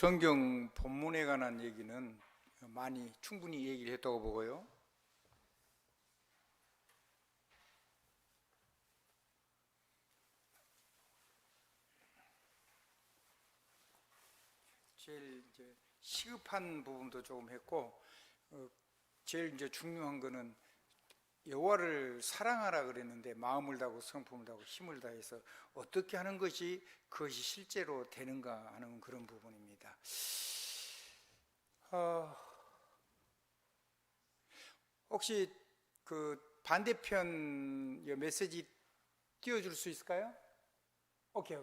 성경 본문에 관한 얘기는 많이 충분히 얘기를 했다고 보고요. 제일 이제 시급한 부분도 조금 했고, 제일 이제 중요한 거는 여호와를 사랑하라 그랬는데 마음을 다하고 성품을 다하고 힘을 다해서 어떻게 하는 것이 그것이 실제로 되는가 하는 그런 부분입니다. 혹시 그 반대편 메시지 띄워줄 수 있을까요? 오케이.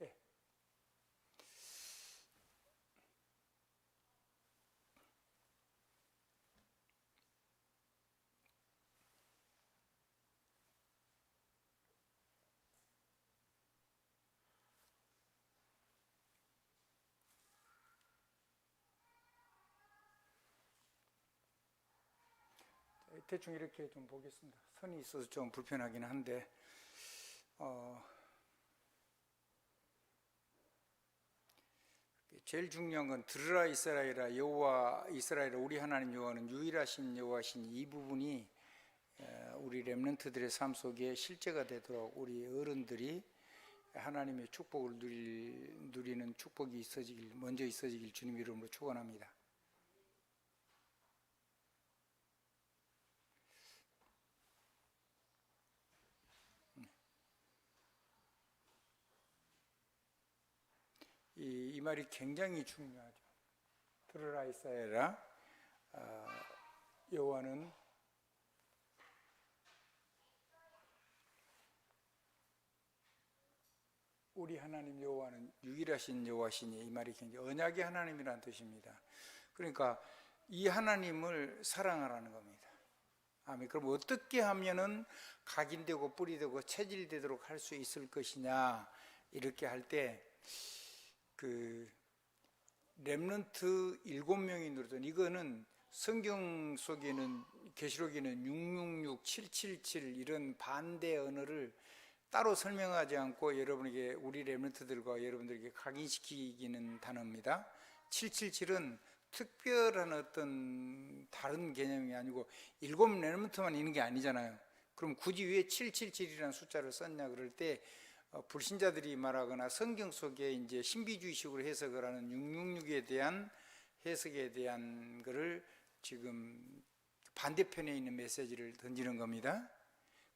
예. 대충 이렇게 좀 보겠습니다. 선이 있어서 좀 불편하긴 한데, 제일 중요한 건 들으라 이스라엘아, 여호와 이스라엘아, 우리 하나님 여호와는 유일하신 여호와신, 이 부분이 우리 렘넌트들의 삶 속에 실제가 되도록 우리 어른들이 하나님의 축복을 누리는 축복이 먼저 있어지길 주님 이름으로 축원합니다. 이 말이 굉장히 중요하죠. 들으라 이스라엘아, 여호와는 우리 하나님 여호와는 유일하신 여호와시니, 이 말이 굉장히 언약의 하나님이라는 뜻입니다. 그러니까 이 하나님을 사랑하라는 겁니다. 아멘. 그럼 어떻게 하면은 각인되고 뿌리되고 체질되도록 할 수 있을 것이냐, 이렇게 할 때 그 렘넌트 7명이 누렸던, 이거는 성경 속에는 계시록에는 666, 777 이런 반대 언어를 따로 설명하지 않고 여러분에게, 우리 렘넌트들과 여러분들에게 각인시키기는 단어입니다. 777은 특별한 어떤 다른 개념이 아니고 7 렘넌트만 있는 게 아니잖아요. 그럼 굳이 왜 777이라는 숫자를 썼냐 그럴 때, 불신자들이 말하거나 성경 속에 이제 신비주의식으로 해석을 하는 666에 대한 해석에 대한 것을 지금 반대편에 있는 메시지를 던지는 겁니다.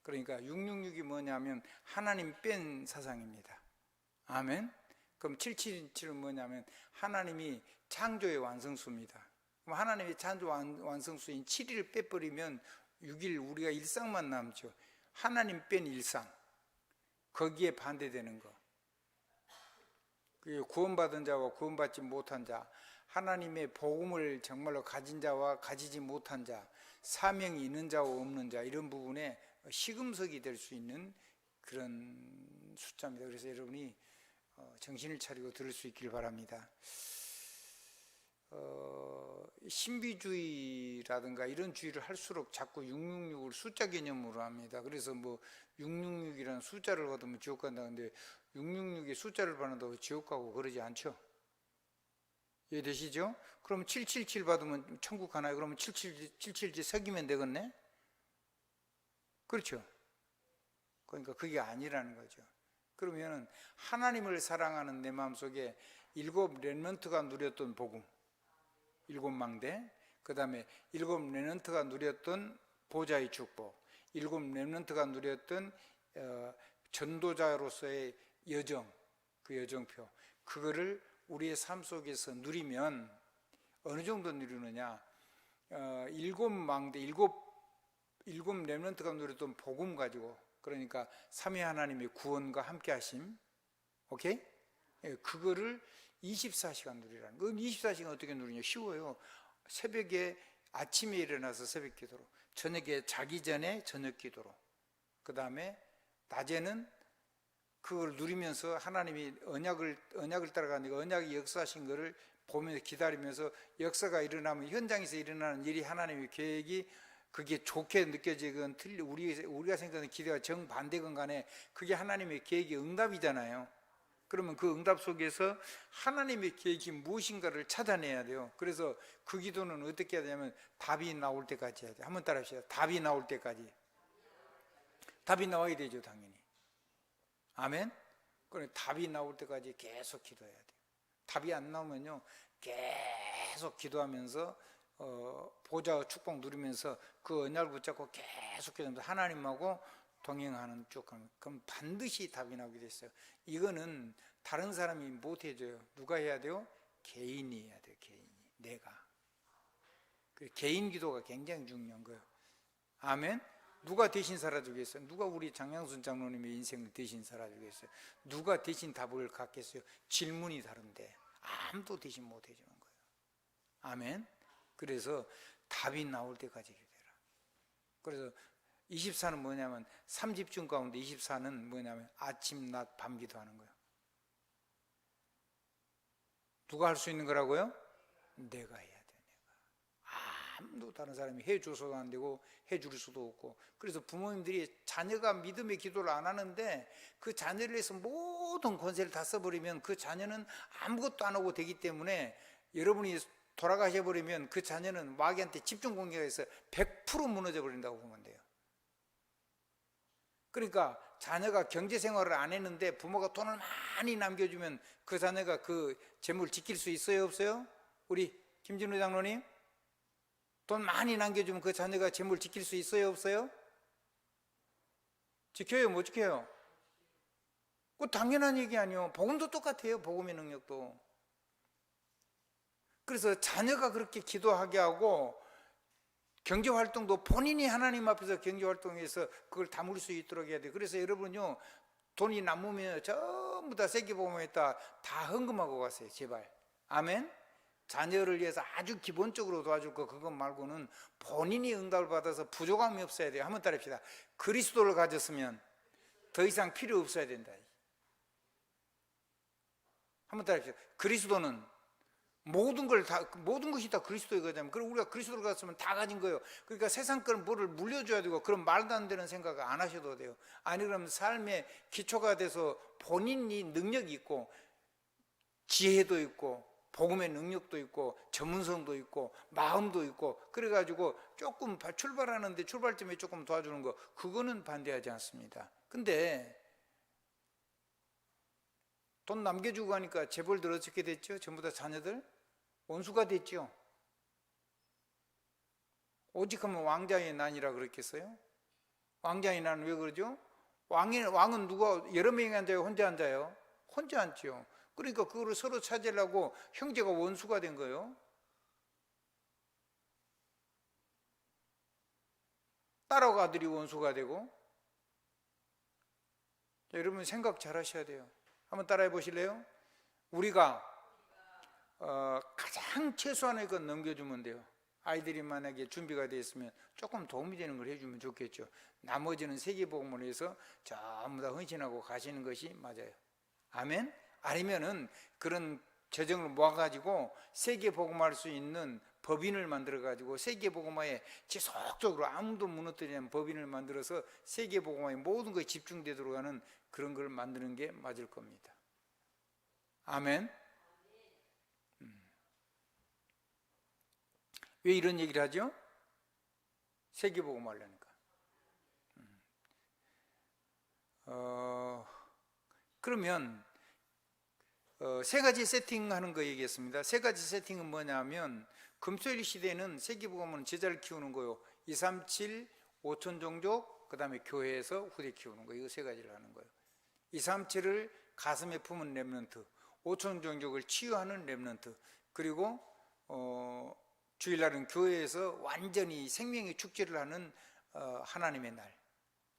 그러니까 666이 뭐냐면 하나님 뺀 사상입니다. 아멘. 그럼 777은 뭐냐면 하나님이 창조의 완성수입니다. 그럼 하나님의 창조 완성수인 7일을 빼버리면 6일 우리가 일상만 남죠. 하나님 뺀 일상, 거기에 반대되는 거, 구원받은 자와 구원받지 못한 자, 하나님의 복음을 정말로 가진 자와 가지지 못한 자, 사명이 있는 자와 없는 자, 이런 부분에 시금석이 될 수 있는 그런 숫자입니다. 그래서 여러분이 정신을 차리고 들을 수 있길 바랍니다. 신비주의라든가 이런 주의를 할수록 자꾸 666을 숫자 개념으로 합니다. 그래서 뭐 666이라는 숫자를 받으면 지옥 간다는데 666의 숫자를 받는다고 지옥 가고 그러지 않죠. 이해되시죠? 그럼 777 받으면 천국 가나요? 그러면 777 새기면 되겠네? 그렇죠? 그러니까 그게 아니라는 거죠. 그러면 하나님을 사랑하는 내 마음속에 7 렘넌트가 누렸던 복음, 7 망대, 그 다음에 7 렘넌트가 누렸던 보좌의 축복, 7 렘넌트가 누렸던 전도자로서의 여정, 그 여정표, 그거를 우리의 삶 속에서 누리면 어느 정도 누리느냐, 7 망대, 7 렘넌트가 누렸던 복음 가지고, 그러니까 삼위 하나님의 구원과 함께 하심, 오케이? 그거를 24시간 누리라는 거예요. 24시간 어떻게 누리냐? 쉬워요. 새벽에, 아침에 일어나서 새벽 기도로, 저녁에 자기 전에 저녁 기도로, 그 다음에 낮에는 그걸 누리면서 하나님이 언약을 따라가니까 언약이 역사하신 거를 보면서 기다리면서, 역사가 일어나면 현장에서 일어나는 일이 하나님의 계획이 그게 좋게 느껴지건 우리가 생각하는 기대와 정반대건 간에 그게 하나님의 계획의 응답이잖아요. 그러면 그 응답 속에서 하나님의 계획이 무엇인가를 찾아내야 돼요. 그래서 그 기도는 어떻게 해야 되냐면 답이 나올 때까지 해야 돼요. 한번 따라 합시다. 답이 나올 때까지. 답이 나와야 되죠, 당연히. 아멘? 그럼 답이 나올 때까지 계속 기도해야 돼요. 답이 안 나오면요, 계속 기도하면서 보좌 축복 누리면서 그 언약을 붙잡고 계속 기도하면서 하나님하고 동행하는 쭉 가면, 그럼 반드시 답이 나오게 됐어요. 이거는 다른 사람이 못 해줘요. 누가 해야 돼요? 개인이 해야 돼요. 개인이. 내가. 그 개인 기도가 굉장히 중요한 거예요. 아멘? 누가 대신 살아주겠어요? 누가 우리 장양순 장로님의 인생을 대신 살아주겠어요? 누가 대신 답을 갖겠어요? 질문이 다른데 아무도 대신 못 해주는 거예요. 아멘? 그래서 답이 나올 때까지 기도해라. 그래서 24는 뭐냐면 3집중 가운데 24는 뭐냐면 아침, 낮, 밤 기도하는 거예요. 누가 할 수 있는 거라고요? 내가 해야 돼. 내가. 아무도 다른 사람이 해줘서도 안 되고 해줄 수도 없고. 그래서 부모님들이 자녀가 믿음의 기도를 안 하는데 그 자녀를 위해서 모든 권세를 다 써버리면 그 자녀는 아무것도 안 하고 되기 때문에 여러분이 돌아가셔버리면 그 자녀는 마귀한테 집중 공격해서 100% 무너져 버린다고 보면 돼요. 그러니까 자녀가 경제생활을 안 했는데 부모가 돈을 많이 남겨주면 그 자녀가 그 재물을 지킬 수 있어요, 없어요? 우리 김진우 장로님, 돈 많이 남겨주면 그 자녀가 재물을 지킬 수 있어요, 없어요? 지켜요, 못 지켜요? 그거 당연한 얘기 아니에요. 복음도 똑같아요, 복음의 능력도. 그래서 자녀가 그렇게 기도하게 하고 경제활동도 본인이 하나님 앞에서 경제활동해서 그걸 담을 수 있도록 해야 돼요. 그래서 여러분요, 돈이 남으면 전부 다 세계복음에다 다 헌금하고 가세요, 제발. 아멘? 자녀를 위해서 아주 기본적으로 도와줄 거 그것 말고는 본인이 응답을 받아서 부족함이 없어야 돼요. 한번 따라합시다. 그리스도를 가졌으면 더 이상 필요 없어야 된다. 한번 따라합시다. 그리스도는 모든 것이 다 그리스도의 거잖아요. 그럼 우리가 그리스도를 가졌으면 다 가진 거예요. 그러니까 세상 거는 뭐를 물려줘야 되고 그런 말도 안 되는 생각 안 하셔도 돼요. 아니, 그러면 삶의 기초가 돼서 본인이 능력이 있고 지혜도 있고 복음의 능력도 있고 전문성도 있고 마음도 있고 그래가지고 조금 출발하는데 출발점에 조금 도와주는 거, 그거는 반대하지 않습니다. 근데 돈 남겨주고 하니까 재벌들 어떻게 됐죠? 전부 다 자녀들 원수가 됐죠. 오직 하면 왕자의 난이라 그랬겠어요? 왕자의 난은 왜 그러죠? 왕은 누가 여러 명이 앉아요? 혼자 앉아요? 혼자 앉죠. 그러니까 그거를 서로 찾으려고 형제가 원수가 된 거예요. 딸하고 아들이 원수가 되고. 자, 여러분 생각 잘 하셔야 돼요. 한번 따라해 보실래요? 우리가 가장 최소한의 것 넘겨주면 돼요. 아이들이 만약에 준비가 되어 있으면 조금 도움이 되는 걸 해주면 좋겠죠. 나머지는 세계복음을 해서 전부 다 헌신하고 가시는 것이 맞아요. 아멘? 아니면은 그런 재정을 모아가지고 세계복음할 수 있는 법인을 만들어가지고 세계복음화에 지속적으로 아무도 무너뜨리지 않는 법인을 만들어서 세계복음화에 모든 것이 집중되도록 하는 그런 걸 만드는 게 맞을 겁니다. 아멘? 왜 이런 얘기를 하죠? 세계복음 하려니까. 그러면 세 가지 세팅하는 거 얘기했습니다. 세 가지 세팅은 뭐냐면 금토일 시대는 세계복음은 제자를 키우는 거요. 237, 5천 종족, 그 다음에 교회에서 후대 키우는 거, 이거 세 가지를 하는 거예요. 237을 가슴에 품은 렘넌트, 5천 종족을 치유하는 렘넌트, 그리고 주일날은 교회에서 완전히 생명의 축제를 하는 하나님의 날.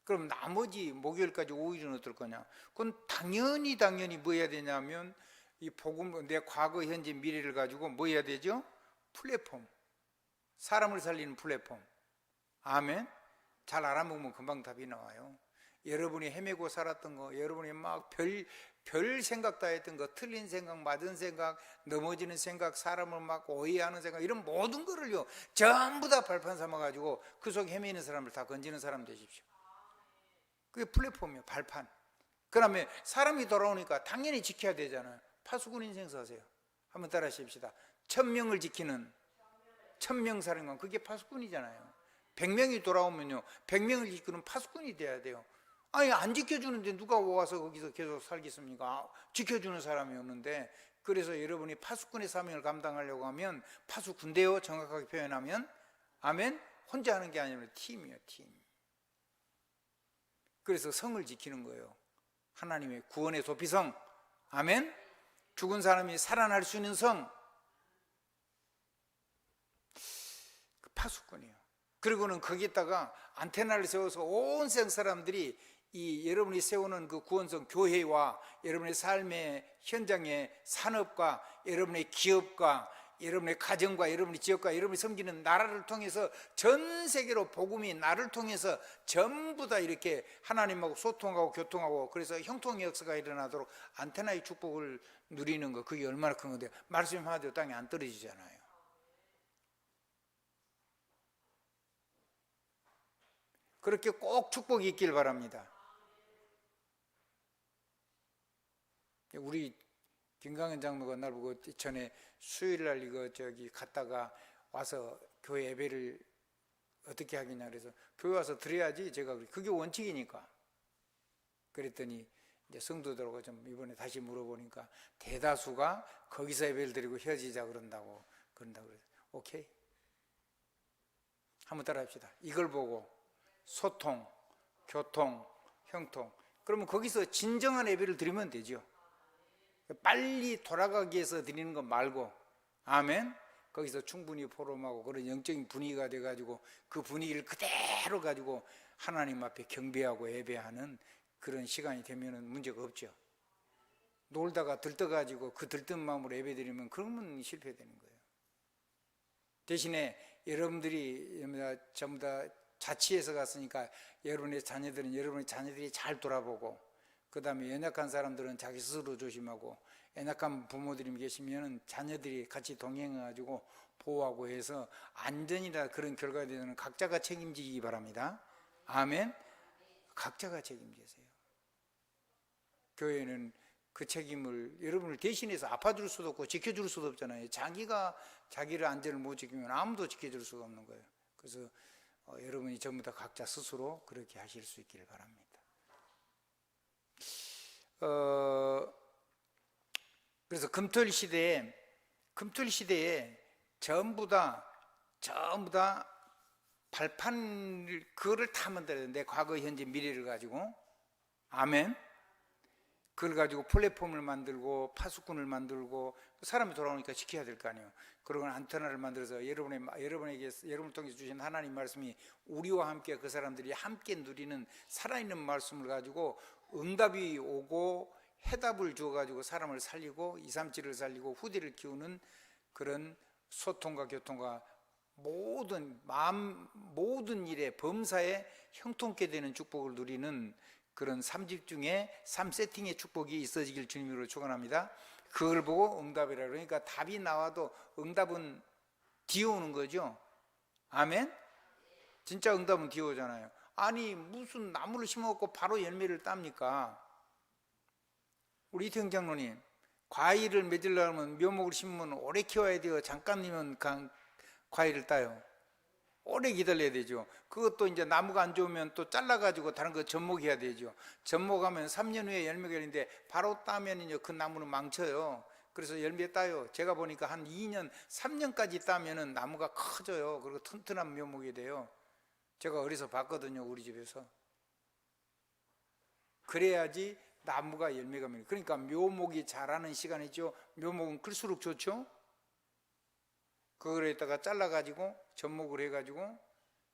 그럼 나머지 목요일까지 5일은 어떨 거냐? 그건 당연히 뭐 해야 되냐면 이 복음, 내 과거, 현재, 미래를 가지고 뭐 해야 되죠? 플랫폼, 사람을 살리는 플랫폼. 아멘. 잘 알아보면 금방 답이 나와요. 여러분이 헤매고 살았던 거, 여러분이 막 별 생각 다 했던 거, 틀린 생각, 맞은 생각, 넘어지는 생각, 사람을 막 오해하는 생각, 이런 모든 거를요 전부 다 발판 삼아가지고 그 속에 헤매는 사람을 다 건지는 사람 되십시오. 그게 플랫폼이에요. 발판. 그다음에 사람이 돌아오니까 당연히 지켜야 되잖아요. 파수꾼 인생 사세요. 한번 따라 하십시다. 1000명을 지키는 천명사령관, 그게 파수꾼이잖아요. 100명이 돌아오면요, 100명을 지키는 파수꾼이 돼야 돼요. 아니, 안 지켜주는데 누가 와서 거기서 계속 살겠습니까? 지켜주는 사람이 없는데. 그래서 여러분이 파수꾼의 사명을 감당하려고 하면 파수군대요, 정확하게 표현하면. 아멘. 혼자 하는 게 아니라 팀이에요, 팀. 그래서 성을 지키는 거예요. 하나님의 구원의 도피성. 아멘. 죽은 사람이 살아날 수 있는 성, 파수꾼이에요. 그리고는 거기에다가 안테나를 세워서 온 세상 사람들이 이 여러분이 세우는 그 구원성 교회와 여러분의 삶의 현장의 산업과 여러분의 기업과 여러분의 가정과 여러분의 지역과 여러분이 섬기는 나라를 통해서 전 세계로 복음이 나를 통해서 전부 다 이렇게 하나님하고 소통하고 교통하고, 그래서 형통의 역사가 일어나도록 안테나의 축복을 누리는 거, 그게 얼마나 큰 건데요. 말씀 하나도 땅에 안 떨어지잖아요. 그렇게 꼭 축복이 있길 바랍니다. 우리 김강현 장로가 날 보고 전에 수요일날 이거 갔다가 와서 교회 예배를 어떻게 하겠냐 그래서 교회 와서 드려야지, 제가 그게 원칙이니까. 그랬더니 이제 성도들하고 좀 이번에 다시 물어보니까 대다수가 거기서 예배를 드리고 헤어지자 그런다고 그래서 오케이, 한번 따라 합시다. 이걸 보고 소통, 교통, 형통, 그러면 거기서 진정한 예배를 드리면 되죠. 빨리 돌아가기 위해서 드리는 거 말고, 아멘. 거기서 충분히 포럼하고 그런 영적인 분위기가 돼가지고 그 분위기를 그대로 가지고 하나님 앞에 경배하고 예배하는 그런 시간이 되면은 문제가 없죠. 놀다가 들떠가지고 그 들뜬 마음으로 예배 드리면 그러면 실패되는 거예요. 대신에 여러분들이 전부 다 자치해서 갔으니까 여러분의 자녀들이 잘 돌아보고, 그 다음에 연약한 사람들은 자기 스스로 조심하고, 연약한 부모들이 계시면 자녀들이 같이 동행해가지고 보호하고 해서 안전이나 그런 결과에 대해서는 각자가 책임지기 바랍니다. 아멘. 각자가 책임지세요. 교회는 그 책임을 여러분을 대신해서 아파줄 수도 없고 지켜줄 수도 없잖아요. 자기가 자기를 안전을 못 지키면 아무도 지켜줄 수가 없는 거예요. 그래서 여러분이 전부 다 각자 스스로 그렇게 하실 수 있기를 바랍니다. 그래서 금토일 시대에 전부 다 발판을 그거를 다 만들어야 돼. 내 과거, 현재, 미래를 가지고. 아멘. 그걸 가지고 플랫폼을 만들고 파수꾼을 만들고, 사람이 돌아오니까 지켜야 될 거 아니에요. 그리고 안테나를 만들어서 여러분에게 여러분을 통해서 주신 하나님 말씀이 우리와 함께 그 사람들이 함께 누리는 살아있는 말씀을 가지고 응답이 오고 해답을 주어가지고 사람을 살리고 237을 살리고 후대를 키우는 그런 소통과 교통과 모든 일에 범사에 형통케 되는 축복을 누리는 그런 3집 중에 3세팅의 축복이 있어지길 주님으로 축원합니다. 그걸 보고 응답이라 그러니까 답이 나와도 응답은 뒤오는 거죠. 아멘. 진짜 응답은 뒤오잖아요. 아니 무슨 나무를 심어갖고 바로 열매를 땁니까? 우리 이태영 장로님, 과일을 맺으려면 묘목을 심으면 오래 키워야 돼요? 잠깐이면 과일을 따요? 오래 기다려야 되죠. 그것도 이제 나무가 안 좋으면 또 잘라가지고 다른 거 접목해야 되죠. 접목하면 3년 후에 열매가 열리는데 바로 따면 그 나무는 망쳐요. 그래서 열매 따요. 제가 보니까 한 2년, 3년까지 따면은 나무가 커져요. 그리고 튼튼한 묘목이 돼요. 제가 어디서 봤거든요, 우리 집에서. 그래야지 나무가 열매가 맺어요. 그러니까 묘목이 자라는 시간이죠. 묘목은 클수록 좋죠. 그걸 했다가 잘라가지고 접목을 해가지고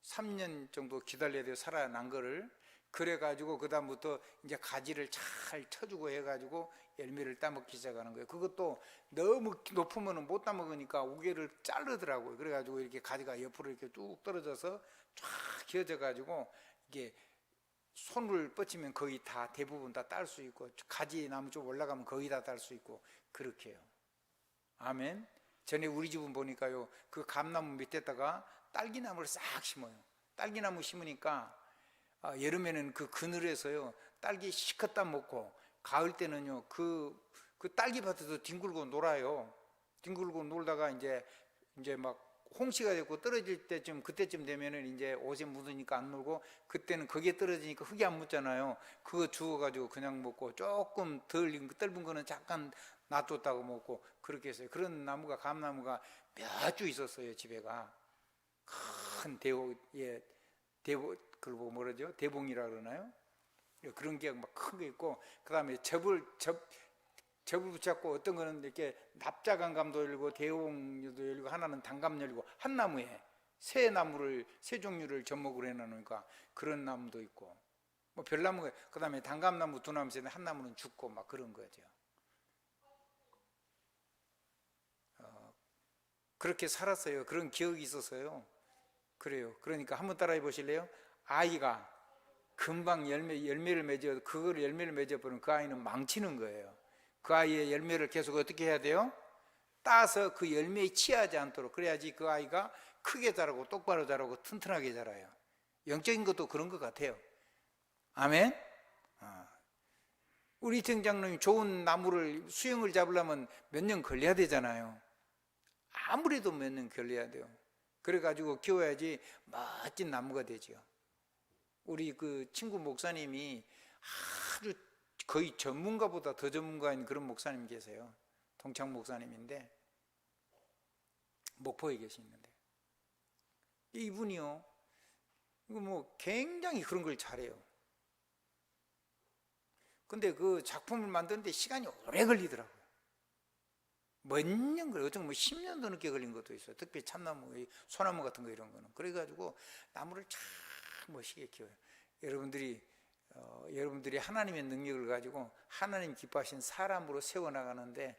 3년 정도 기다려야 돼요. 살아난 거를. 그래가지고 그 다음부터 이제 가지를 잘 쳐주고 해가지고 열매를 따먹기 시작하는 거예요. 그것도 너무 높으면 못 따먹으니까 우개를 자르더라고요. 그래가지고 이렇게 가지가 옆으로 이렇게 쭉 떨어져서 쫙 휘어져가지고 이게 손을 뻗치면 거의 다 대부분 다 딸 수 있고, 가지 나무 좀 올라가면 거의 다 딸 수 있고 그렇게 해요. 아멘. 전에 우리 집은 보니까요, 그 감나무 밑에다가 딸기나무를 싹 심어요. 딸기나무 심으니까 여름에는 그 그늘에서요 딸기 시컷 따 먹고, 가을 때는요 그 딸기밭에서 뒹굴고 놀아요. 뒹굴고 놀다가 이제 막 홍시가 되고 떨어질 때쯤, 그때쯤 되면은 이제 옷에 묻으니까 안 놀고, 그때는 거기에 떨어지니까 흙이 안 묻잖아요. 그거 주워가지고 그냥 먹고, 조금 덜 떫은 거는 잠깐 놔뒀다고 먹고, 그렇게 했어요. 그런 나무가, 감나무가 몇 주 있었어요. 집에가 큰 그걸 뭐 뭐라죠? 대봉이라 그러나요? 그런 게 막 큰 게 있고, 그 다음에 접을 붙잡고, 어떤 거는 이렇게 납작한감도 열리고 대홍도 열리고, 하나는 단감 열리고, 한 나무에 세 종류를 접목을 해놓으니까 그런 나무도 있고, 뭐 별나무가, 그 다음에 단감나무 두 나무 있는데 한 나무는 죽고 막 그런 거죠. 그렇게 살았어요. 그런 기억이 있었어요. 그래요. 그러니까 한번 따라해 보실래요? 아이가 금방 열매를 맺어, 그걸 열매를 맺어버리면 그 아이는 망치는 거예요. 그 아이의 열매를 계속 어떻게 해야 돼요? 따서 그 열매에 취하지 않도록, 그래야지 그 아이가 크게 자라고 똑바로 자라고 튼튼하게 자라요. 영적인 것도 그런 것 같아요. 아멘. 우리 청장님이 좋은 나무를, 수영을 잡으려면 몇 년 걸려야 되잖아요. 아무래도 몇 년 걸려야 돼요. 그래가지고 키워야지 멋진 나무가 되죠. 우리 그 친구 목사님이 아주 거의 전문가보다 더 전문가인 그런 목사님 계세요. 동창 목사님인데, 목포에 계시는데, 이분이요, 이거 뭐 굉장히 그런 걸 잘해요. 근데 그 작품을 만드는데 시간이 오래 걸리더라고요. 몇 년 걸려요. 어쩌면 뭐 10년도 넘게 걸린 것도 있어요. 특히 참나무, 소나무 같은 거 이런 거는. 그래가지고 나무를 참 멋있게 키워요. 여러분들이 하나님의 능력을 가지고 하나님 기뻐하신 사람으로 세워나가는데,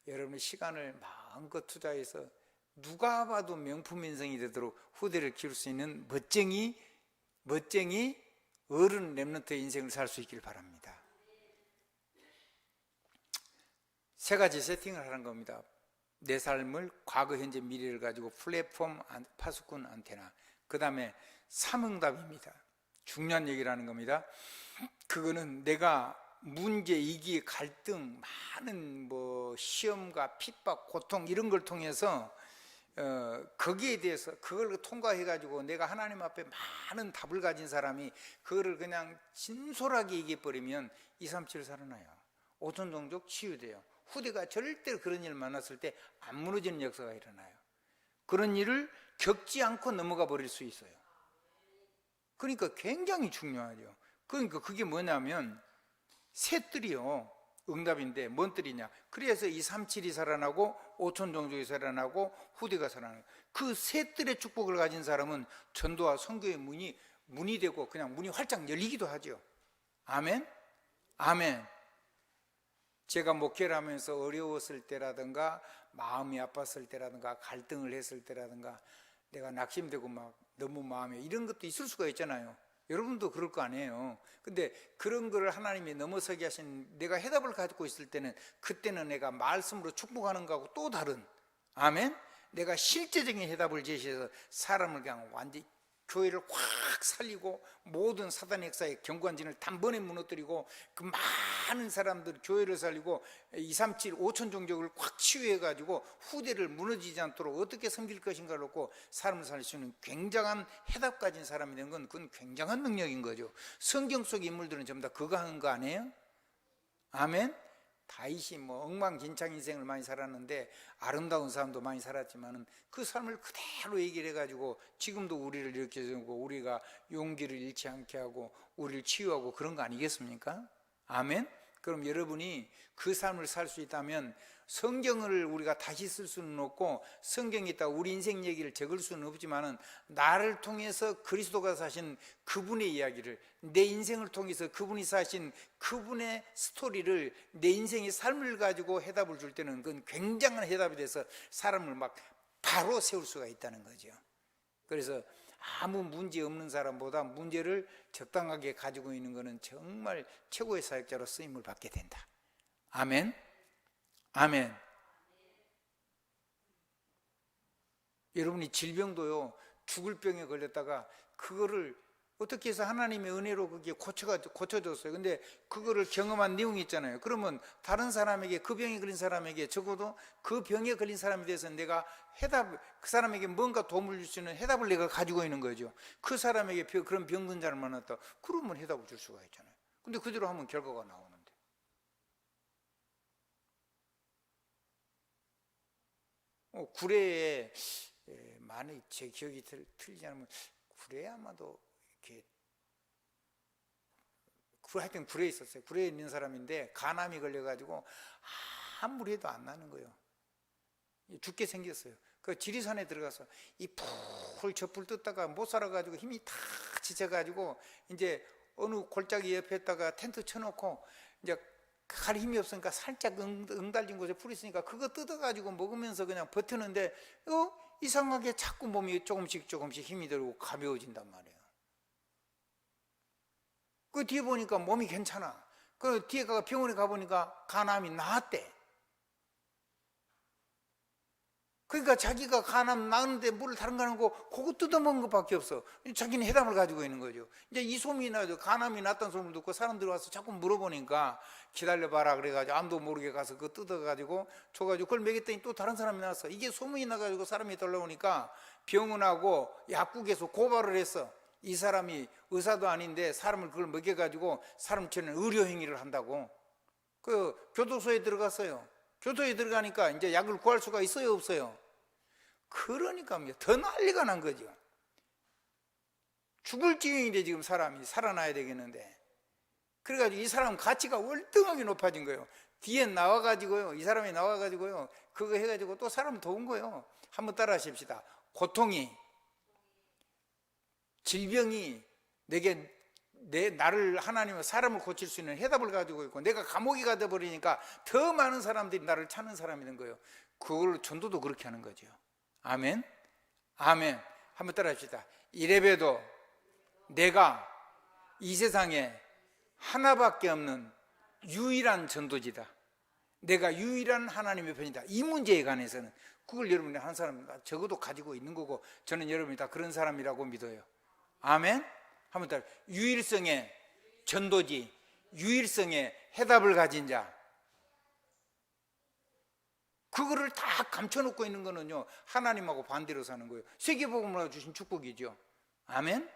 여러분의 시간을 마음껏 투자해서 누가 봐도 명품 인생이 되도록 후대를 키울 수 있는 멋쟁이 어른 렘넌트의 인생을 살 수 있길 바랍니다. 세 가지 세팅을 하는 겁니다. 내 삶을 과거, 현재, 미래를 가지고 플랫폼, 파수꾼, 안테나. 그 다음에 삼응답입니다. 중요한 얘기를 하는 겁니다. 그거는 내가 문제, 위기, 갈등, 많은 뭐 시험과 핍박, 고통 이런 걸 통해서 거기에 대해서 그걸 통과해 가지고 내가 하나님 앞에 많은 답을 가진 사람이 그거를 그냥 진솔하게 얘기해 버리면 237 살아나요. 오천종족 치유돼요. 후대가 절대로 그런 일을 만났을 때 안 무너지는 역사가 일어나요. 그런 일을 겪지 않고 넘어가 버릴 수 있어요. 그러니까 굉장히 중요하죠. 그러니까 그게 뭐냐면 새 뜰이요, 응답인데 뭔 뜰이냐? 그래서 237이 살아나고 오천종족이 살아나고 후대가 살아나요. 그 새 뜰의 축복을 가진 사람은 전도와 선교의 문이 되고 그냥 문이 활짝 열리기도 하죠. 아멘? 아멘. 제가 목회를 하면서 어려웠을 때라든가 마음이 아팠을 때라든가 갈등을 했을 때라든가 내가 낙심되고 막 너무 마음에 이런 것도 있을 수가 있잖아요. 여러분도 그럴 거 아니에요. 근데 그런 거를 하나님이 넘어서게 하신, 내가 해답을 가지고 있을 때는 그때는 내가 말씀으로 축복하는 거하고 또 다른, 아멘? 내가 실제적인 해답을 제시해서 사람을 그냥 완전히 교회를 확 살리고 모든 사단의 역사의 경관진을 단번에 무너뜨리고 그 많은 사람들 교회를 살리고 237 5천종족을 확 치유해가지고 후대를 무너지지 않도록 어떻게 섬길 것인가를 놓고 사람을 살릴 수 있는 굉장한 해답 가진 사람이 된 건 그건 굉장한 능력인 거죠. 성경 속 인물들은 전부 다 그거 하는 거 아니에요? 아멘? 다윗이 뭐 엉망진창 인생을 많이 살았는데 아름다운 삶도 많이 살았지만은 그 삶을 그대로 얘기를 해가지고 지금도 우리를 이렇게 해주고 우리가 용기를 잃지 않게 하고 우리를 치유하고 그런 거 아니겠습니까? 아멘? 그럼 여러분이 그 삶을 살 수 있다면 성경을 우리가 다시 쓸 수는 없고 성경에 있다가 우리 인생 얘기를 적을 수는 없지만은 나를 통해서 그리스도가 사신 그분의 이야기를, 내 인생을 통해서 그분이 사신 그분의 스토리를, 내 인생의 삶을 가지고 해답을 줄 때는 그건 굉장한 해답이 돼서 사람을 막 바로 세울 수가 있다는 거죠. 그래서 아무 문제 없는 사람보다 문제를 적당하게 가지고 있는 것은 정말 최고의 사역자로 쓰임을 받게 된다. 아멘. 아멘. 여러분이 질병도요, 죽을 병에 걸렸다가 그거를 어떻게 해서 하나님의 은혜로 그게 고쳐졌어요. 근데 그거를 경험한 내용이 있잖아요. 그러면 다른 사람에게, 그 병에 걸린 사람에게, 적어도 그 병에 걸린 사람에 대해서 내가 그 사람에게 뭔가 도움을 줄 수 있는 해답을 내가 가지고 있는 거죠. 그 사람에게 그런 병든자를 만났다, 그러면 해답을 줄 수가 있잖아요. 근데 그대로 하면 결과가 나오는데. 구례에 많이, 제 기억이 틀리지 않으면 구례에 아마도 이렇게, 하여튼 구례에 있었어요. 구례에 있는 사람인데 간암이 걸려가지고 아무리 해도 안 나는 거예요. 죽게 생겼어요. 그 지리산에 들어가서 이 풀 저 풀 뜯다가 못 살아가지고 힘이 다 지쳐가지고 이제 어느 골짜기 옆에다가 텐트 쳐놓고 이제 갈 힘이 없으니까 살짝 응달진 곳에 풀이 있으니까 그거 뜯어가지고 먹으면서 그냥 버티는데 이상하게 자꾸 몸이 조금씩 힘이 들고 가벼워진단 말이에요. 그 뒤에 보니까 몸이 괜찮아. 그 뒤에 병원에 가보니까 간암이 나았대. 그러니까 자기가 간암 나는데 뭘 다른 거 안 하고 그거 뜯어먹은 것밖에 없어. 자기는 해답을 가지고 있는 거죠. 이제 이 소문이 나죠. 간암이 났다는 소문을 듣고 사람들이 와서 자꾸 물어보니까 기다려봐라 그래가지고 아무도 모르게 가서 그거 뜯어가지고 줘가지고 그걸 먹였더니 또 다른 사람이 나왔어. 이게 소문이 나가지고 사람이 돌아오니까 병원하고 약국에서 고발을 했어. 이 사람이 의사도 아닌데 사람을 그걸 먹여가지고 사람처럼 의료행위를 한다고. 그 교도소에 들어갔어요. 교도소에 들어가니까 이제 약을 구할 수가 있어요, 없어요? 그러니까 더 난리가 난 거죠. 죽을 지경인데 지금 사람이 살아나야 되겠는데. 그래가지고 이 사람 가치가 월등하게 높아진 거예요. 뒤에 나와가지고요, 이 사람이 나와가지고요, 그거 해가지고 또 사람 도운 거예요. 한번 따라 하십시다. 고통이, 질병이 나를, 하나님은 사람을 고칠 수 있는 해답을 가지고 있고, 내가 감옥에 가다 버리니까 더 많은 사람들이 나를 찾는 사람이 된 거예요. 그걸 전도도 그렇게 하는 거죠. 아멘. 아멘. 한번 따라 합시다. 이래봬도 내가 이 세상에 하나밖에 없는 유일한 전도지다. 내가 유일한 하나님의 편이다. 이 문제에 관해서는 그걸 여러분이 한 사람 적어도 가지고 있는 거고, 저는 여러분이 다 그런 사람이라고 믿어요. 아멘. 한번 따라. 유일성의 전도지, 유일성의 해답을 가진 자. 그거를 다 감춰놓고 있는 거는요, 하나님하고 반대로 사는 거예요. 세계복음으로 주신 축복이죠. 아멘.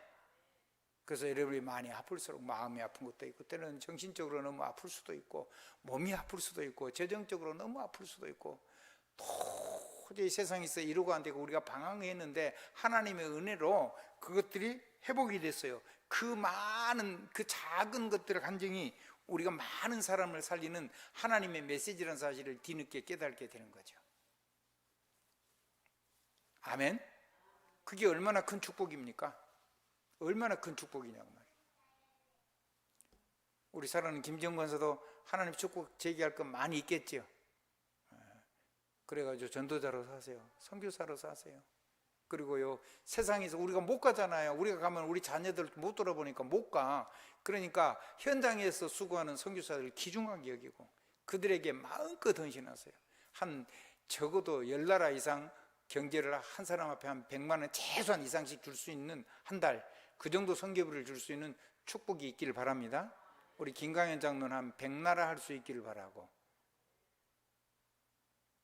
그래서 여러분이 많이 아플수록 마음이 아픈 것도 있고, 때는 정신적으로 너무 아플 수도 있고, 몸이 아플 수도 있고, 재정적으로 너무 아플 수도 있고, 도저히 세상에서 이루고 안 되고 우리가 방황했는데 하나님의 은혜로 그것들이 회복이 됐어요. 그 많은, 그 작은 것들의 간증이 우리가 많은 사람을 살리는 하나님의 메시지라는 사실을 뒤늦게 깨닫게 되는 거죠. 아멘. 그게 얼마나 큰 축복입니까? 얼마나 큰 축복이냐고 말이에요. 우리 사랑하는 김정권서도 하나님 축복 제기할 건 많이 있겠죠. 그래가지고 전도자로 사세요. 선교사로 사세요. 그리고요, 세상에서 우리가 못 가잖아요. 우리가 가면 우리 자녀들 못 돌아보니까 못 가. 그러니까 현장에서 수고하는 선교사들을 귀중하게 여기고 그들에게 마음껏 헌신하세요. 적어도 10나라 이상 경제를 한 사람 앞에 한 100만 원 최소한 이상씩 줄 수 있는, 한 달 그 정도 선교비를 줄 수 있는 축복이 있기를 바랍니다. 우리 김강현 장로는 한 100나라 할 수 있기를 바라고.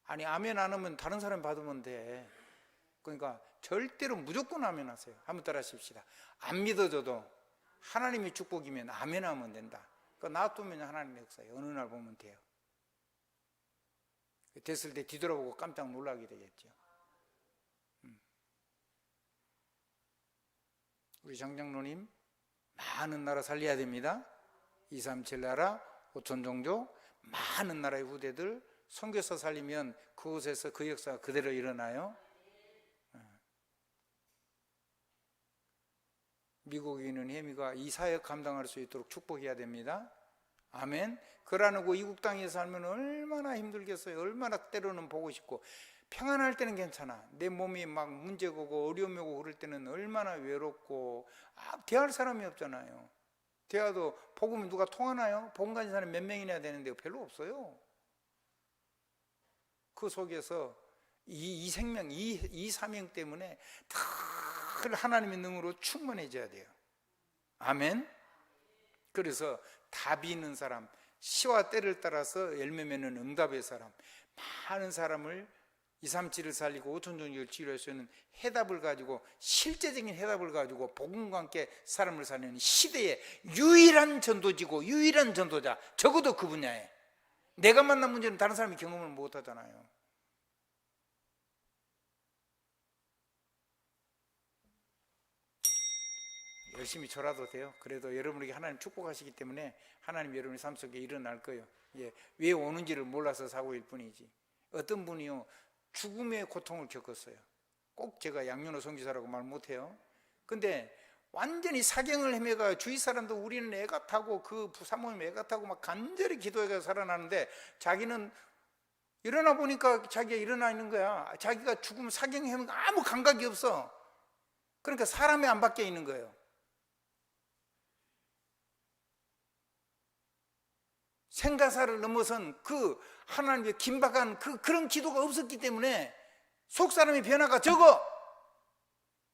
아니, 아멘 안 하면 다른 사람 받으면 돼. 그러니까 절대로 무조건 아멘 하세요. 한번 따라 하십시다. 안 믿어줘도 하나님의 축복이면 아멘 하면 된다. 그러니까 놔두면 하나님의 역사예요. 어느 날 보면 돼요. 됐을 때 뒤돌아보고 깜짝 놀라게 되겠죠. 우리 정장로님, 많은 나라 살려야 됩니다. 237 나라, 5천 종족, 많은 나라의 후대들 선교사 살리면 그곳에서 그 역사가 그대로 일어나요. 미국에 있는 혜미가 이 사역 감당할 수 있도록 축복해야 됩니다. 아멘. 그러고 이국 땅에 살면 얼마나 힘들겠어요. 얼마나 때로는 보고 싶고. 평안할 때는 괜찮아. 내 몸이 막 문제가 오고 어려움이 오고 그럴 때는 얼마나 외롭고, 대할 사람이 없잖아요. 대화도 복음이 누가 통하나요? 복음 가진 사람이 몇 명이나 되는데 별로 없어요. 그 속에서 이 생명, 이 사명 때문에 다 하나님의 능으로 충만해져야 돼요. 아멘. 그래서 답이 있는 사람, 시와 때를 따라서 열매 맺는 응답의 사람, 많은 사람을 237을 살리고 5천 종족을 치유할 수 있는 해답을 가지고, 실제적인 해답을 가지고 복음과 함께 사람을 살리는 시대의 유일한 전도지고 유일한 전도자, 적어도 그 분야에. 내가 만난 문제는 다른 사람이 경험을 못 하잖아요. 열심히 절하도 돼요. 그래도 여러분에게 하나님 축복하시기 때문에 하나님 여러분의 삶 속에 일어날 거예요. 예, 왜 오는지를 몰라서 사고일 뿐이지. 어떤 분이요, 죽음의 고통을 겪었어요. 꼭 제가 양윤호 선교사라고 말 못해요. 근데 완전히 사경을 헤매가 주위 사람도 우리는 애 같다고, 그 부사모님 애 같다고 막 간절히 기도해서 살아나는데, 자기는 일어나 보니까 자기가 일어나 있는 거야. 자기가 죽음 사경 헤매가 아무 감각이 없어. 그러니까 사람이 안 바뀌어 있는 거예요. 생가사를 넘어선 그 하나님의 긴박한 그런 기도가 없었기 때문에 속 사람의 변화가 적어.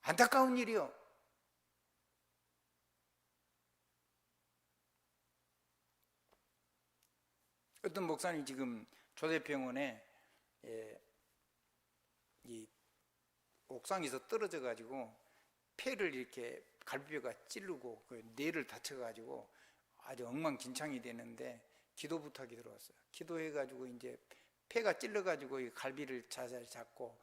안타까운 일이요. 어떤 목사님 지금 조대병원에 이 옥상에서 떨어져 가지고 폐를 이렇게 갈비뼈가 찌르고 그 뇌를 다쳐 가지고 아주 엉망진창이 되는데 기도 부탁이 들어왔어요. 기도해 가지고 이제 폐가 찔러 가지고 이 갈비를 자세히 잡고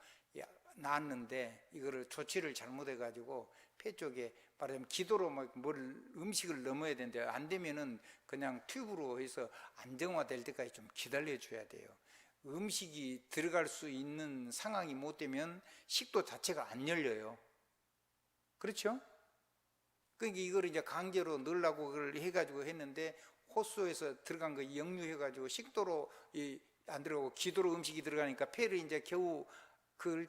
나았는데, 이거를 조치를 잘못해 가지고 폐 쪽에 말하자면 기도로 막 뭘 음식을 넣어야 되는데, 안 되면은 그냥 튜브로 해서 안정화될 때까지 좀 기다려 줘야 돼요. 음식이 들어갈 수 있는 상황이 못 되면 식도 자체가 안 열려요. 그렇죠? 그러니까 이걸 이제 강제로 넣으려고 그걸 해가지고 했는데, 호수에서 들어간 거 역류해가지고 식도로 안 들어가고 기도로 음식이 들어가니까 폐를 이제 겨우 그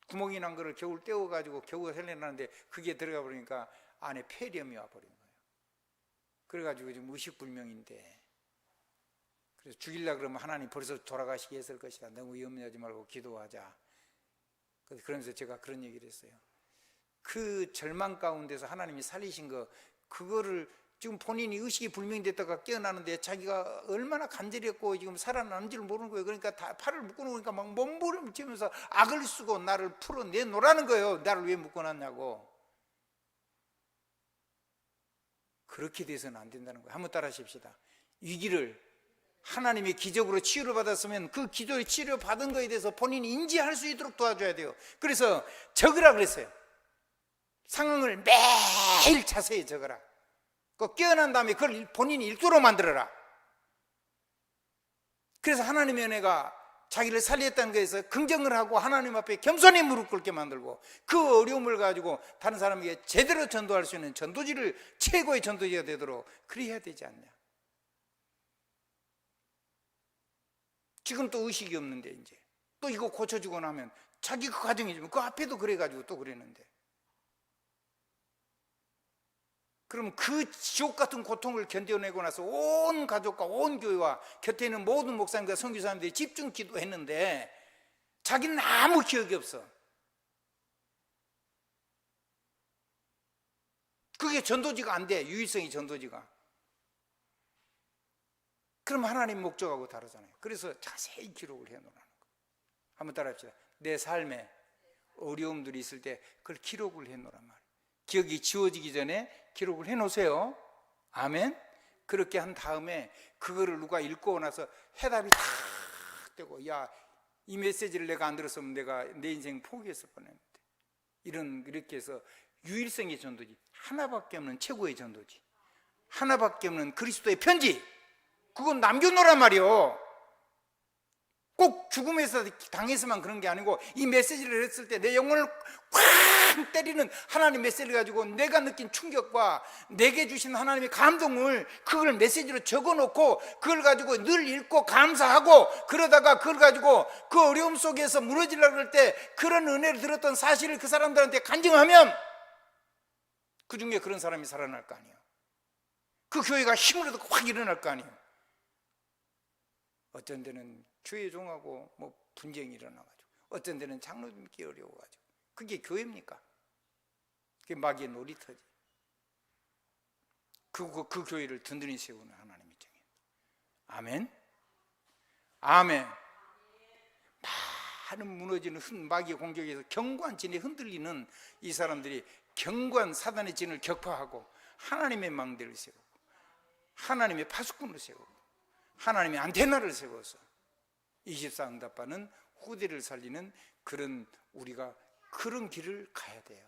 구멍이 난 거를 겨우 떼어가지고 겨우 살려놨는데, 그게 들어가 버리니까 안에 폐렴이 와버린 거예요. 그래가지고 지금 의식불명인데, 그래서 죽이려고 그러면 하나님 벌써 돌아가시게 했을 것이다. 너무 염려하지 말고 기도하자. 그러면서 제가 그런 얘기를 했어요. 그 절망 가운데서 하나님이 살리신 거, 그거를 지금 본인이 의식이 불명됐다가 깨어나는데 자기가 얼마나 간절했고 지금 살아나는지를 모르는 거예요. 그러니까 다 팔을 묶어놓으니까 막 몸부림치면서 악을 쓰고 나를 풀어내놓으라는 거예요. 나를 왜 묶어놨냐고. 그렇게 돼서는 안 된다는 거예요. 한번 따라 하십시다. 위기를 하나님의 기적으로 치유를 받았으면 그 기적의 치유를 받은 거에 대해서 본인이 인지할 수 있도록 도와줘야 돼요. 그래서 적으라 그랬어요. 상황을 매일 자세히 적어라. 그 깨어난 다음에 그걸 본인이 읽도록 만들어라. 그래서 하나님의 은혜가 자기를 살렸다는 것에서 긍정을 하고 하나님 앞에 겸손히 무릎 꿇게 만들고, 그 어려움을 가지고 다른 사람에게 제대로 전도할 수 있는 전도지를, 최고의 전도지가 되도록 그래야 되지 않냐. 지금 또 의식이 없는데 이제 또 이거 고쳐주고 나면 자기 그 가정이지만 그 앞에도 그래가지고 또 그랬는데, 그럼 그 지옥 같은 고통을 견뎌내고 나서 온 가족과 온 교회와 곁에 있는 모든 목사님과 선교사님들이 집중 기도했는데 자기는 아무 기억이 없어. 그게 전도지가 안 돼. 유일성이 전도지가. 그럼 하나님 목적하고 다르잖아요. 그래서 자세히 기록을 해놓으라는 거예요. 한번 따라합시다. 내 삶에 어려움들이 있을 때 그걸 기록을 해놓으란 말이에요. 기억이 지워지기 전에 기록을 해놓으세요. 아멘. 그렇게 한 다음에 그거를 누가 읽고 나서 해답이 다 되고, 야, 이 메시지를 내가 안 들었으면 내가 내 인생 포기했을 뻔했는데, 이렇게 해서 유일성의 전도지, 하나밖에 없는 최고의 전도지, 하나밖에 없는 그리스도의 편지, 그건 남겨놓으란 말이요. 꼭 죽음에서 당해서만 그런 게 아니고, 이 메시지를 했을 때 내 영혼을 꽉 때리는 하나님 메시지를 가지고 내가 느낀 충격과 내게 주신 하나님의 감동을, 그걸 메시지로 적어놓고 그걸 가지고 늘 읽고 감사하고, 그러다가 그걸 가지고 그 어려움 속에서 무너지려고 할 때 그런 은혜를 들었던 사실을 그 사람들한테 간증하면 그 중에 그런 사람이 살아날 거 아니에요. 그 교회가 힘을 얻고 확 일어날 거 아니에요. 어쩐 데는 주의 종하고 뭐 분쟁이 일어나가지고, 어쩐 데는 장로 믿기 어려워가지고, 그게 교회입니까? 그게 마귀의 놀이터지. 그 교회를 든든히 세우는 하나님의 정인. 아멘. 아멘. 많은 무너지는 마귀의 공격에서 견고한 진에 흔들리는 이 사람들이 견고한 사단의 진을 격파하고 하나님의 망대를 세우고 하나님의 파수꾼을 세우고 하나님의 안테나를 세워서 24 응답하는 후대를 살리는 그런 우리가 그런 길을 가야 돼요.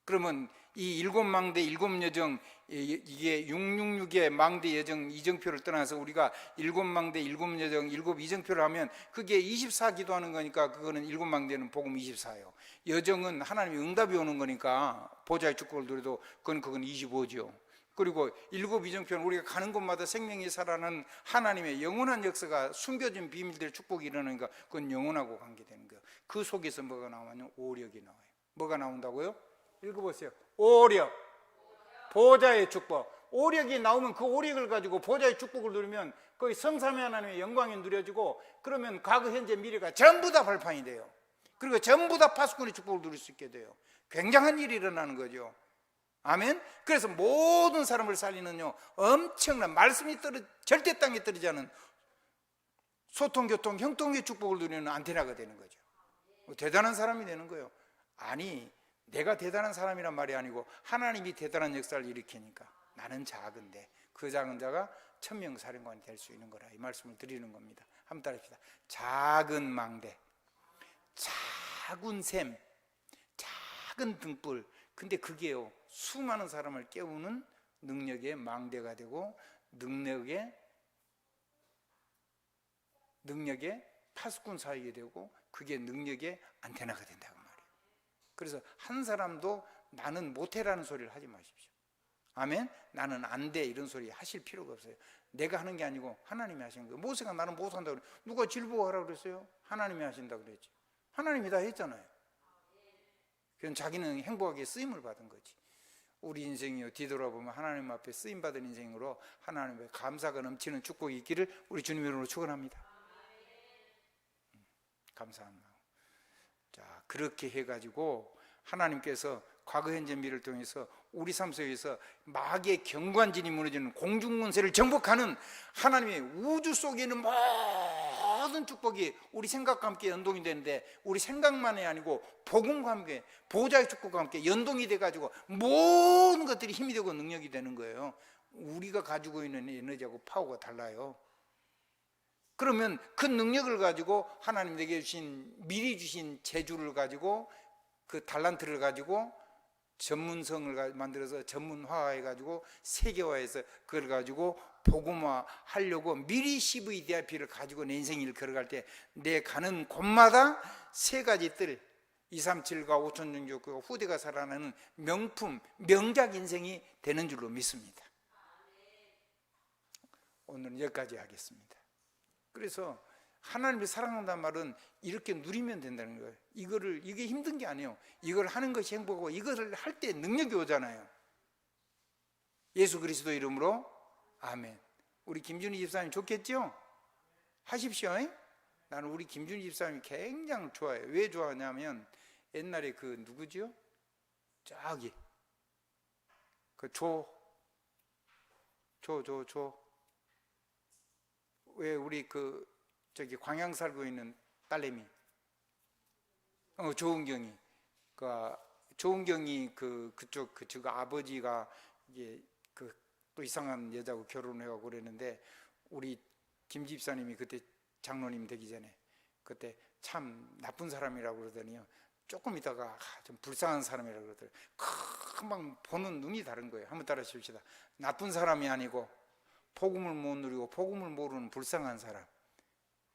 그러면 이 일곱 망대 일곱 여정, 이게 666의 망대 여정 이정표를 떠나서 우리가 일곱 망대 일곱 여정 일곱 이정표를 하면 그게 24 기도하는 거니까 그거는 일곱 망대는 복음 24예요. 여정은 하나님의 응답이 오는 거니까 보좌의 축복을 누려도 그건 25죠. 그리고 일곱 이정표는 우리가 가는 곳마다 생명이 살아나는 하나님의 영원한 역사가 숨겨진 비밀들의 축복이 일어나니까 그건 영원하고 관계되는 거예요. 그 속에서 뭐가 나오냐면 오력이 나와요. 뭐가 나온다고요? 읽어보세요. 오력, 보좌의 축복. 오력이 나오면 그 오력을 가지고 보좌의 축복을 누리면 거기 성삼위 하나님의 영광이 누려지고 그러면 과거, 현재, 미래가 전부 다 발판이 돼요. 그리고 전부 다 파수꾼의 축복을 누릴 수 있게 돼요. 굉장한 일이 일어나는 거죠. 아멘. 그래서 모든 사람을 살리는요 엄청난 말씀이 절대 땅에 떨어지지 않은 소통, 교통, 형통의 축복을 누리는 안테나가 되는 거죠. 대단한 사람이 되는 거예요. 아니, 내가 대단한 사람이란 말이 아니고 하나님이 대단한 역사를 일으키니까 나는 작은데 그 작은 자가 천명사령관이 될 수 있는 거라 이 말씀을 드리는 겁니다. 한번 따라합시다. 작은 망대, 작은 샘, 작은 등불. 근데 그게요 수많은 사람을 깨우는 능력의 망대가 되고 능력의 파수꾼 사역이 되고 그게 능력의 안테나가 된다고 말이에요. 그래서 한 사람도 나는 못해라는 소리를 하지 마십시오. 아멘. 나는 안 돼 이런 소리 하실 필요가 없어요. 내가 하는 게 아니고 하나님이 하시는 거예요. 모세가 나는 못한다고 그래. 누가 질보하라고 그랬어요? 하나님이 하신다고 그랬지. 하나님이 다 했잖아요. 그건 자기는 행복하게 쓰임을 받은 거지. 우리 인생이요 뒤돌아보면 하나님 앞에 쓰임받은 인생으로 하나님 앞에 감사가 넘치는 축복이 있기를 우리 주님 이름으로 축원합니다. 감사한 마음. 자, 그렇게 해가지고 하나님께서 과거, 현재, 미래를 통해서 우리 삶 속에서 마귀의 경관진이 무너지는 공중문세를 정복하는 하나님의 우주 속에 있는 모든 축복이 우리 생각과 함께 연동이 되는데 우리 생각만이 아니고 복음과 함께 보좌의 축복과 함께 연동이 돼가지고 모든 것들이 힘이 되고 능력이 되는 거예요. 우리가 가지고 있는 에너지하고 파워가 달라요. 그러면 그 능력을 가지고 하나님 내게 주신 미리 주신 재주를 가지고 그 달란트를 가지고 전문성을 만들어서 전문화해가지고 세계화해서 그걸 가지고 복음화하려고 미리 CVDIP를 가지고 내 인생을 걸어갈 때 내 가는 곳마다 세 가지 뜰 237과 5천정교가 후대가 살아나는 명품 명작 인생이 되는 줄로 믿습니다. 오늘은 여기까지 하겠습니다. 그래서 하나님을 사랑한다는 말은 이렇게 누리면 된다는 거예요. 이게 힘든 게 아니에요. 이걸 하는 것이 행복하고 이것을 할 때 능력이 오잖아요. 예수 그리스도 이름으로 아멘. 우리 김준희 집사님 좋겠죠? 하십시오. 나는 우리 김준희 집사님이 굉장히 좋아해요. 왜 좋아하냐면 옛날에 그 누구죠? 저기 그 왜 우리 그 저기 광양 살고 있는 딸내미 조은경이 조은경이 그쪽 아버지가 이게 또 이상한 여자하고 결혼해가고 그랬는데 우리 김 집사님이 그때 장로님 되기 전에 그때 참 나쁜 사람이라고 그러더니요 조금 있다가 좀 불쌍한 사람이라고 그러더라고요. 금방 보는 눈이 다른 거예요. 한번 따라 해봅시다. 나쁜 사람이 아니고 복음을 못 누리고 복음을 모르는 불쌍한 사람.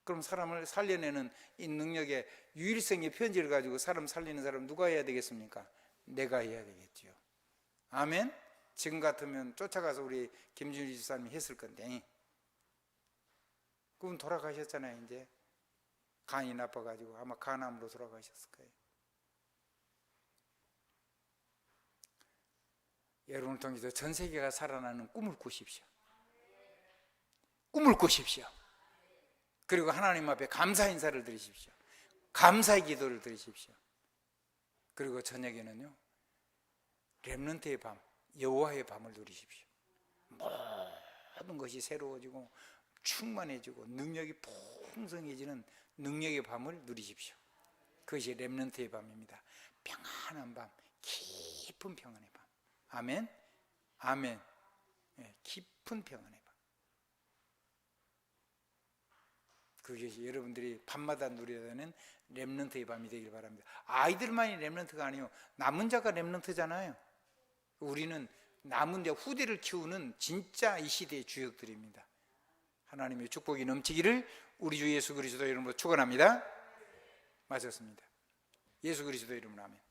그럼 사람을 살려내는 이 능력의 유일성의 편지를 가지고 사람 살리는 사람 누가 해야 되겠습니까? 내가 해야 되겠죠. 아멘. 지금 같으면 쫓아가서 우리 김준희 집사님이 했을 건데 그분 돌아가셨잖아요. 이제 간이 나빠가지고 아마 간암으로 돌아가셨을 거예요. 여러분을 통해서 전 세계가 살아나는 꿈을 꾸십시오. 꿈을 꾸십시오. 그리고 하나님 앞에 감사 인사를 드리십시오. 감사의 기도를 드리십시오. 그리고 저녁에는요 렘넌트의 밤 여호와의 밤을 누리십시오. 모든 것이 새로워지고 충만해지고 능력이 풍성해지는 능력의 밤을 누리십시오. 그것이 렘넌트의 밤입니다. 평안한 밤, 깊은 평안의 밤. 아멘, 아멘. 깊은 평안의 밤. 그것이 여러분들이 밤마다 누려야 되는 렘넌트의 밤이 되길 바랍니다. 아이들만이 렘넌트가 아니요, 남은 자가 렘넌트잖아요. 우리는 남은 자 후대를 키우는 진짜 이 시대의 주역들입니다. 하나님의 축복이 넘치기를 우리 주 예수 그리스도 이름으로 축원합니다. 맞았습니다. 예수 그리스도 이름으로 아멘.